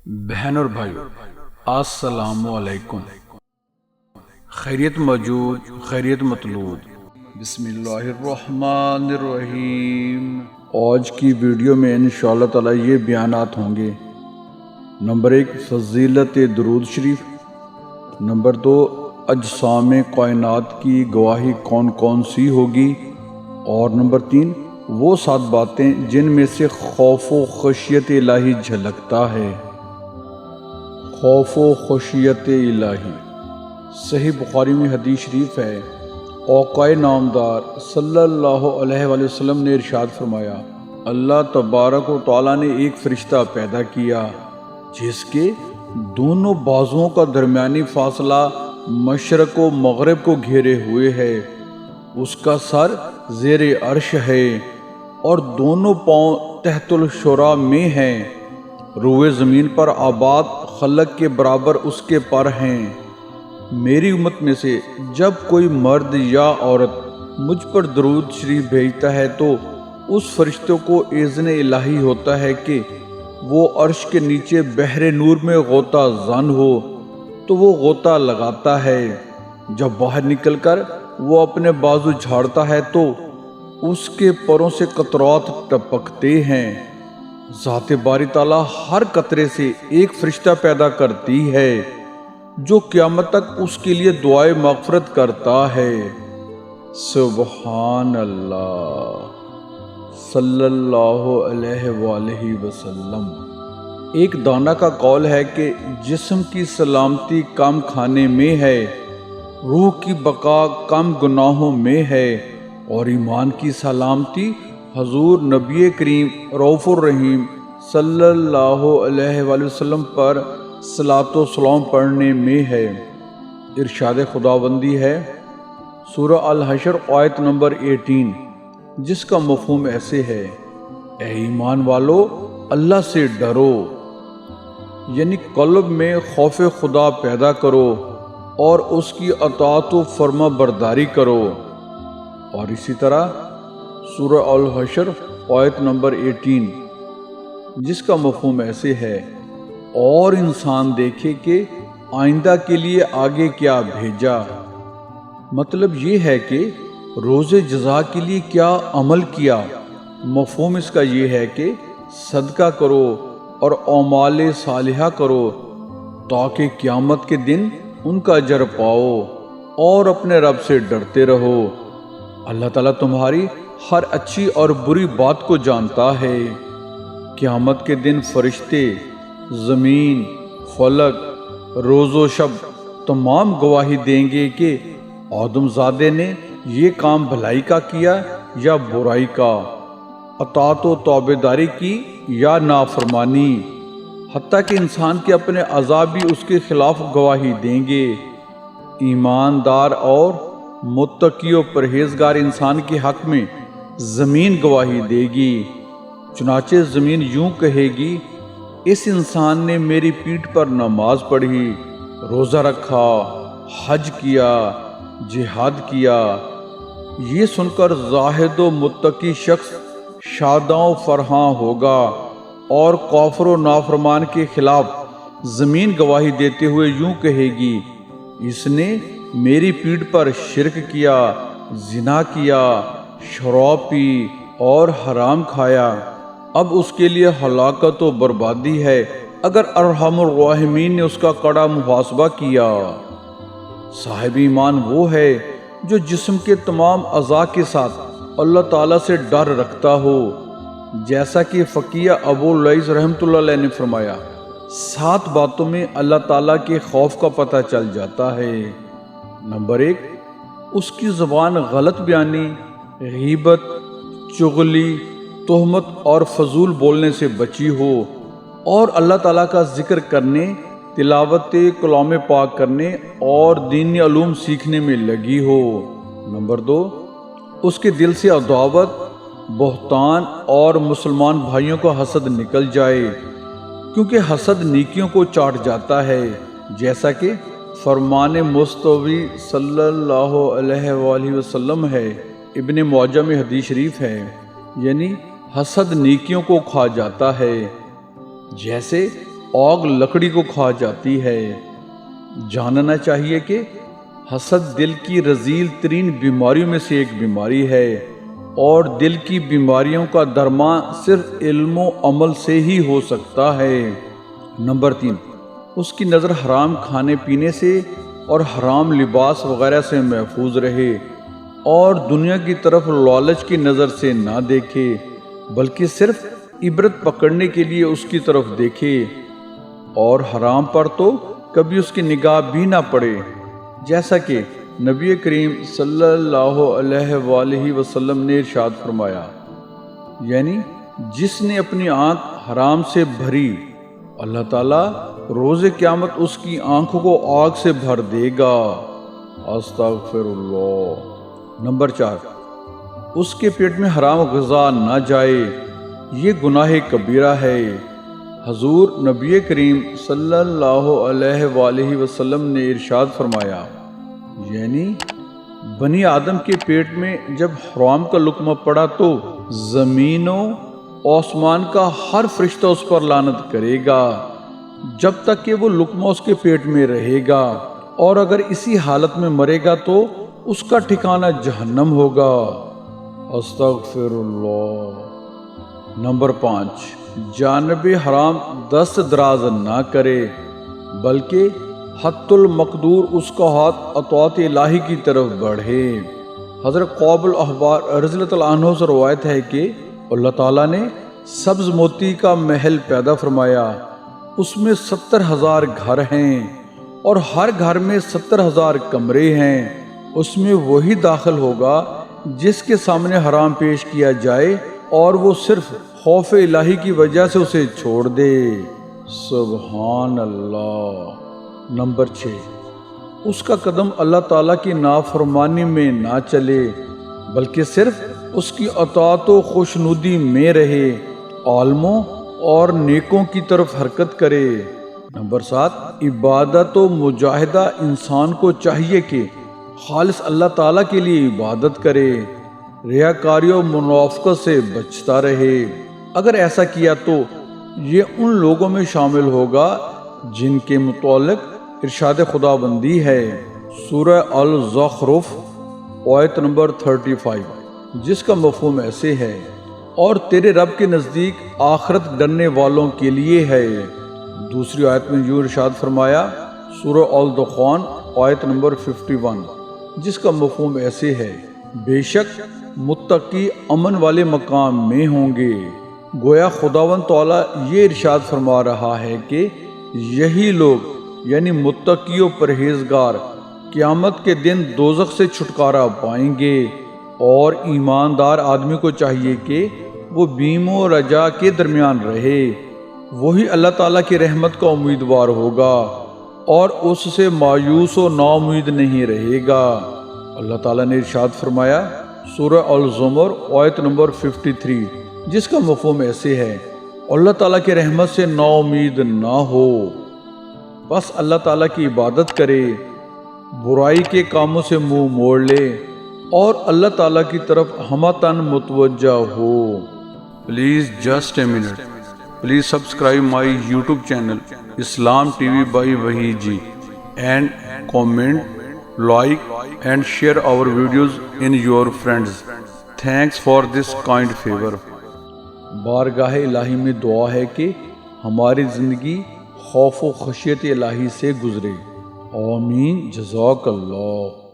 بہن اور بھائیو، السلام علیکم۔ خیریت موجود، خیریت مطلوب۔ بسم اللہ الرحمن الرحیم۔ آج کی ویڈیو میں انشاءاللہ تعالی یہ بیانات ہوں گے۔ نمبر 1، فضیلت درود شریف۔ نمبر 2، اجسام کائنات کی گواہی کون کون سی ہوگی۔ اور نمبر 3، وہ 7 باتیں جن میں سے خوف و خشیت الہی جھلکتا ہے۔ خوف و خشیت الہی۔ صحیح بخاری میں حدیث شریف ہے، آقائے نامدار صلی اللہ علیہ وآلہ وسلم نے ارشاد فرمایا، اللہ تبارک و تعالیٰ نے ایک فرشتہ پیدا کیا جس کے دونوں بازوؤں کا درمیانی فاصلہ مشرق و مغرب کو گھیرے ہوئے ہے۔ اس کا سر زیر عرش ہے اور دونوں پاؤں تحت الشرا میں ہیں۔ روئے زمین پر آباد خلق کے برابر اس کے پر ہیں۔ میری امت میں سے جب کوئی مرد یا عورت مجھ پر درود شریف بھیجتا ہے تو اس فرشتے کو اذن الہی ہوتا ہے کہ وہ عرش کے نیچے بحر نور میں غوطہ زن ہو تو وہ غوطہ لگاتا ہے۔ جب باہر نکل کر وہ اپنے بازو جھاڑتا ہے تو اس کے پروں سے قطرات ٹپکتے ہیں۔ ذات باری تعالیٰ ہر قطرے سے ایک فرشتہ پیدا کرتی ہے جو قیامت تک اس کے لیے دعائے مغفرت کرتا ہے۔ سبحان اللہ صلی اللہ علیہ وآلہ وسلم۔ ایک دانا کا قول ہے کہ جسم کی سلامتی کم کھانے میں ہے، روح کی بقا کم گناہوں میں ہے، اور ایمان کی سلامتی حضور نبی کریم رؤوف الرحیم صلی اللہ علیہ وآلہ وسلم پر صلاۃ و سلام پڑھنے میں ہے۔ ارشاد خداوندی ہے سورہ الحشر آیت نمبر 18، جس کا مفہوم ایسے ہے، اے ایمان والو اللہ سے ڈرو، یعنی قلب میں خوف خدا پیدا کرو اور اس کی اطاعت و فرما برداری کرو۔ اور اسی طرح سورہ الحشر آیت نمبر 18، جس کا مفہوم ایسے ہے، اور انسان دیکھے کہ آئندہ کے لیے آگے کیا بھیجا۔ مطلب یہ ہے کہ روز جزا کے لیے کیا عمل کیا۔ مفہوم اس کا یہ ہے کہ صدقہ کرو اور اعمال صالحہ کرو تاکہ قیامت کے دن ان کا اجر پاؤ، اور اپنے رب سے ڈرتے رہو۔ اللہ تعالیٰ تمہاری ہر اچھی اور بری بات کو جانتا ہے۔ قیامت کے دن فرشتے، زمین، فلک، روز و شب تمام گواہی دیں گے کہ آدم زادے نے یہ کام بھلائی کا کیا یا برائی کا، اطاعت و تابعداری کی یا نافرمانی، حتیٰ کہ انسان کے اپنے اعضاء بھی اس کے خلاف گواہی دیں گے۔ ایماندار اور متقی و پرہیزگار انسان کے حق میں زمین گواہی دے گی، چنانچہ زمین یوں کہے گی، اس انسان نے میری پیٹھ پر نماز پڑھی، روزہ رکھا، حج کیا، جہاد کیا۔ یہ سن کر زاہد و متقی شخص شاداں و فرحاں ہوگا، اور کافر و نافرمان کے خلاف زمین گواہی دیتے ہوئے یوں کہے گی، اس نے میری پیٹھ پر شرک کیا، زنا کیا، شراب پی اور حرام کھایا۔ اب اس کے لیے ہلاکت و بربادی ہے اگر ارحم الراحمین نے اس کا کڑا محاسبہ کیا۔ صاحب ایمان وہ ہے جو جسم کے تمام اعضاء کے ساتھ اللہ تعالیٰ سے ڈر رکھتا ہو، جیسا کہ فقیہ ابو العز رحمۃ اللہ علیہ نے فرمایا، 7 باتوں میں اللہ تعالیٰ کے خوف کا پتہ چل جاتا ہے۔ نمبر 1، اس کی زبان غلط بیانی، غیبت، چغلی، تہمت اور فضول بولنے سے بچی ہو، اور اللہ تعالیٰ کا ذکر کرنے، تلاوت کلام پاک کرنے اور دینی علوم سیکھنے میں لگی ہو۔ نمبر 2، اس کے دل سے عداوت، بہتان اور مسلمان بھائیوں کا حسد نکل جائے، کیونکہ حسد نیکیوں کو چاٹ جاتا ہے، جیسا کہ فرمان مصطفی صلی اللہ علیہ وآلہ وسلم ہے۔ ابن ماجہ میں حدیث شریف ہے، یعنی حسد نیکیوں کو کھا جاتا ہے، جیسے آگ لکڑی کو کھا جاتی ہے۔ جاننا چاہیے کہ حسد دل کی رذیل ترین بیماریوں میں سے ایک بیماری ہے، اور دل کی بیماریوں کا درمان صرف علم و عمل سے ہی ہو سکتا ہے۔ نمبر 3، اس کی نظر حرام کھانے پینے سے اور حرام لباس وغیرہ سے محفوظ رہے، اور دنیا کی طرف لالچ کی نظر سے نہ دیکھے، بلکہ صرف عبرت پکڑنے کے لیے اس کی طرف دیکھے، اور حرام پر تو کبھی اس کی نگاہ بھی نہ پڑے، جیسا کہ نبی کریم صلی اللہ علیہ وآلہ وسلم نے ارشاد فرمایا، یعنی جس نے اپنی آنکھ حرام سے بھری، اللہ تعالیٰ روز قیامت اس کی آنکھوں کو آگ سے بھر دے گا۔ استغفر اللہ۔ نمبر 4، اس کے پیٹ میں حرام غذا نہ جائے، یہ گناہ کبیرہ ہے۔ حضور نبی کریم صلی اللہ علیہ وآلہ وسلم نے ارشاد فرمایا، یعنی بنی آدم کے پیٹ میں جب حرام کا لقمہ پڑا تو زمین و آسمان کا ہر فرشتہ اس پر لعنت کرے گا جب تک کہ وہ لقمہ اس کے پیٹ میں رہے گا، اور اگر اسی حالت میں مرے گا تو اس کا ٹھکانہ جہنم ہوگا۔ استغفر اللہ۔ نمبر 5، جانب حرام دست دراز نہ کرے، بلکہ حت المقدور اس کا ہاتھ اطاعت الہی کی طرف بڑھے۔ حضرت قعب الاحبار رضی اللہ تعالیٰ عنہ سے روایت ہے کہ اللہ تعالیٰ نے سبز موتی کا محل پیدا فرمایا، اس میں 70,000 گھر ہیں، اور ہر گھر میں 70,000 کمرے ہیں، اس میں وہی داخل ہوگا جس کے سامنے حرام پیش کیا جائے اور وہ صرف خوف الہی کی وجہ سے اسے چھوڑ دے۔ سبحان اللہ۔ نمبر 6، اس کا قدم اللہ تعالیٰ کی نافرمانی میں نہ چلے، بلکہ صرف اس کی اطاعت و خوشنودی میں رہے، عالموں اور نیکوں کی طرف حرکت کرے۔ نمبر 7، عبادت و مجاہدہ انسان کو چاہیے کہ خالص اللہ تعالیٰ کے لیے عبادت کرے، ریاکاری و منافقت سے بچتا رہے۔ اگر ایسا کیا تو یہ ان لوگوں میں شامل ہوگا جن کے متعلق ارشاد خدا بندی ہے، سورہ الزخرف آیت نمبر 35، جس کا مفہوم ایسے ہے، اور تیرے رب کے نزدیک آخرت ڈرنے والوں کے لیے ہے۔ دوسری آیت میں یوں ارشاد فرمایا، سورہ الدخان آیت نمبر 51، جس کا مفہوم ایسے ہے، بے شک متقی امن والے مقام میں ہوں گے۔ گویا خداوند تعالیٰ یہ ارشاد فرما رہا ہے کہ یہی لوگ یعنی متقی و پرہیزگار قیامت کے دن دوزخ سے چھٹکارا پائیں گے، اور ایماندار آدمی کو چاہیے کہ وہ بیم و رجا کے درمیان رہے، وہی اللہ تعالیٰ کی رحمت کا امیدوار ہوگا اور اس سے مایوس و نا امید نہیں رہے گا۔ اللہ تعالیٰ نے ارشاد فرمایا، سورہ الزمر آیت نمبر 53، جس کا مفہوم ایسے ہے، اللہ تعالیٰ کی رحمت سے نا امید نہ ہو، بس اللہ تعالیٰ کی عبادت کرے، برائی کے کاموں سے منہ موڑ لے، اور اللہ تعالیٰ کی طرف ہمتاً متوجہ ہو۔ Please just a minute, please subscribe my YouTube channel Islam T V by Waheed ji, and comment, like and share our videos in your friends. Thanks for this kind favor. بارگاہ الہی میں دعا ہے کہ ہماری زندگی خوف و خشیت الہی سے گزرے۔ آمین۔ جزاک اللہ۔